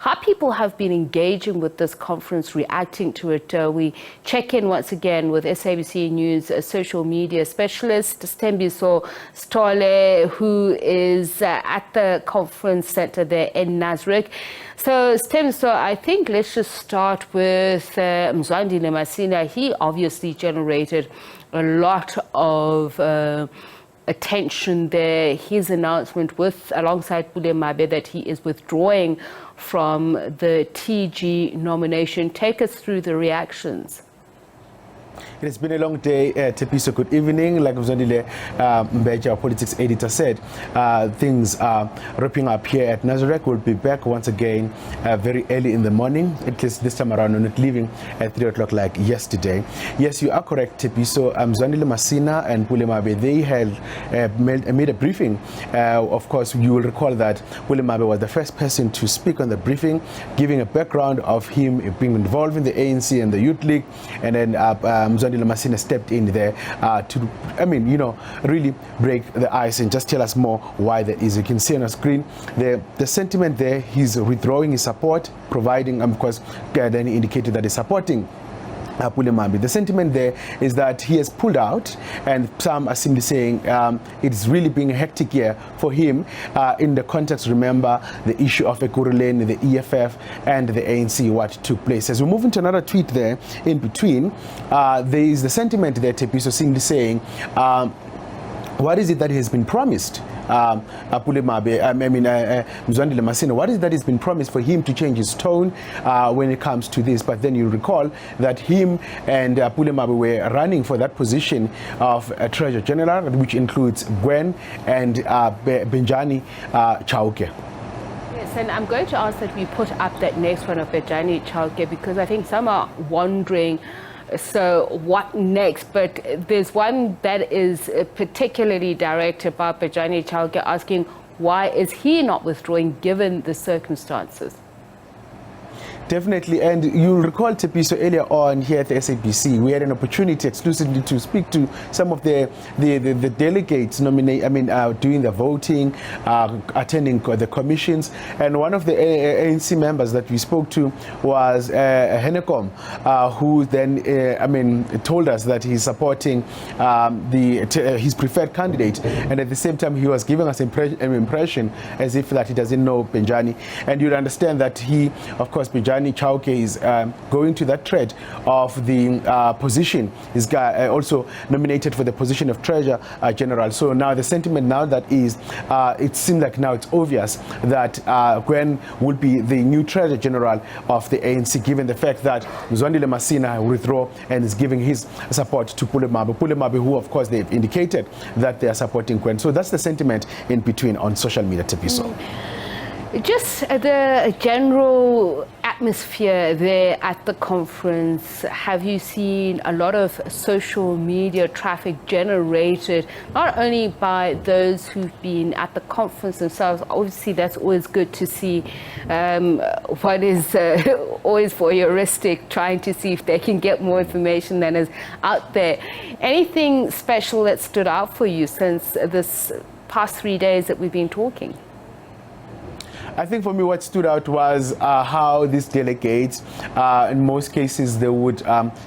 how people have been engaging with this conference, reacting to it. We check in once again with SABC News social media specialist Stembiso Stole, who is at the conference center there in Nasrec. So, Stembiso, I think let's just start with Mzwandile Masina. He obviously generated a lot of attention there. His announcement alongside Pule Mabe that he is withdrawing from the TG nomination. Take us through the reactions. It has been a long day, Tepiso. Good evening. Like Mzwandile Mbeja, our politics editor, said, things are wrapping up here at Nasrec. We'll be back once again very early in the morning, at least this time around. We're not leaving at 3 o'clock like yesterday. Yes, you are correct, Tepiso. Mzwandile Masina and Pule Mabe, they had made a briefing. Of course, you will recall that Pule Mabe was the first person to speak on the briefing, giving a background of him being involved in the ANC and the Youth League, and then Mzwandile Masina stepped in there to, really break the ice and just tell us more why that is. You can see on the screen the sentiment there. He's withdrawing his support, providing, of course, then he indicated that he's supporting Pule Mabe. The sentiment there is that he has pulled out, and some are simply saying it's really being a hectic year for him in the context, remember, the issue of Ekurhuleni, the EFF and the ANC, what took place. As we move into another tweet there in between, there is the sentiment there, Tepiso, simply saying, what is it that has been promised? Pule Mabe, Mzwandile Masina, what is that has been promised for him to change his tone when it comes to this? But then you recall that him and Pule Mabe were running for that position of Treasurer General, which includes Gwen and Benjani Chauke. Yes, and I'm going to ask that we put up that next one of Benjani Chauke, because I think some are wondering, so what next? But there's one that is particularly direct about Benjani Chauke, asking why is he not withdrawing given the circumstances? Definitely, and you'll recall, Tepiso, earlier on here at the SABC, we had an opportunity exclusively to speak to some of the delegates doing the voting, attending the commissions, and one of the ANC members that we spoke to was Henecom, who then told us that he's supporting his preferred candidate, and at the same time he was giving us an impression as if that he doesn't know Benjani, and you'd understand that he, of course, Benjani Chauke is going to that thread of the position. He's also nominated for the position of Treasurer General. So now the sentiment now that is, it seems like now it's obvious that Gwen will be the new Treasurer General of the ANC, given the fact that Mzwandile Masina will withdraw and is giving his support to Pule Mabe. Pule Mabe, who of course they've indicated that they are supporting Gwen. So that's the sentiment in between on social media, Tepiso. Just the general atmosphere there at the conference, have you seen a lot of social media traffic generated, not only by those who've been at the conference themselves? Obviously, that's always good to see. What is always voyeuristic, trying to see if they can get more information than is out there. Anything special that stood out for you since this past 3 days that we've been talking? I think for me what stood out was how these delegates, in most cases, they would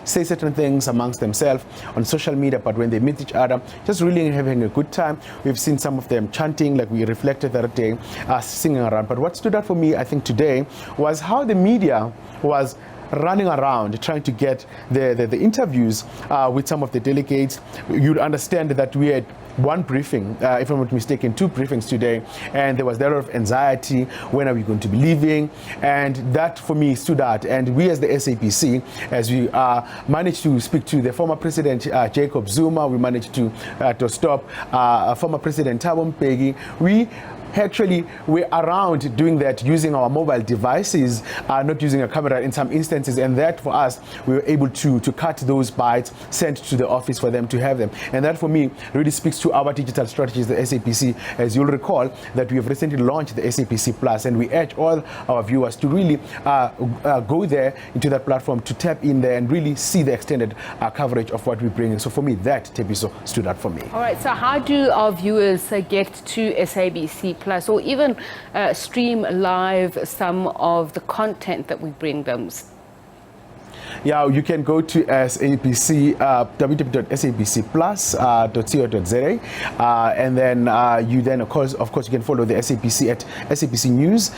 say certain things amongst themselves on social media, but when they meet each other, just really having a good time. We've seen some of them chanting, like we reflected that day, singing around. But what stood out for me, I think, today was how the media was running around trying to get the interviews with some of the delegates. You'd understand that we had one briefing, if I'm not mistaken, 2 briefings today, and there was a lot of anxiety. When are we going to be leaving? And that for me stood out. And we as the SABC, as we managed to speak to the former president Jacob Zuma, we managed to stop former president Thabo Mbeki. We actually we're around doing that using our mobile devices, not using a camera in some instances, and that for us we were able to cut those bites, sent to the office for them to have them. And that for me really speaks to our digital strategies, the SABC. As you'll recall that we have recently launched the SABC Plus, and we urge all our viewers to really go there into that platform, to tap in there and really see the extended coverage of what we're bringing. So for me, that Tepiso stood out for me. All right, so how do our viewers get to SABC Plus, or even stream live some of the content that we bring them? Yeah, you can go to SABC, www.sabcplus.co.za, and then you then, of course, you can follow the SABC at SABC News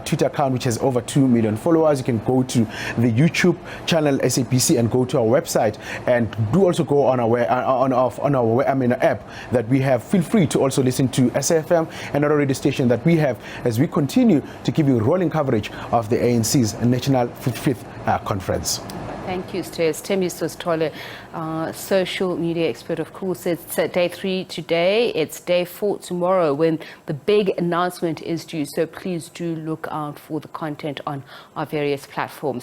Twitter account, which has over 2 million followers. You can go to the YouTube channel SABC and go to our website, and do also go on our app that we have. Feel free to also listen to SAFM and other radio station that we have as we continue to give you rolling coverage of the ANC's National 55th Conference. Thank you, Stembiso Stole, social media expert. Of course, it's day 3 today. It's day 4 tomorrow when the big announcement is due. So please do look out for the content on our various platforms.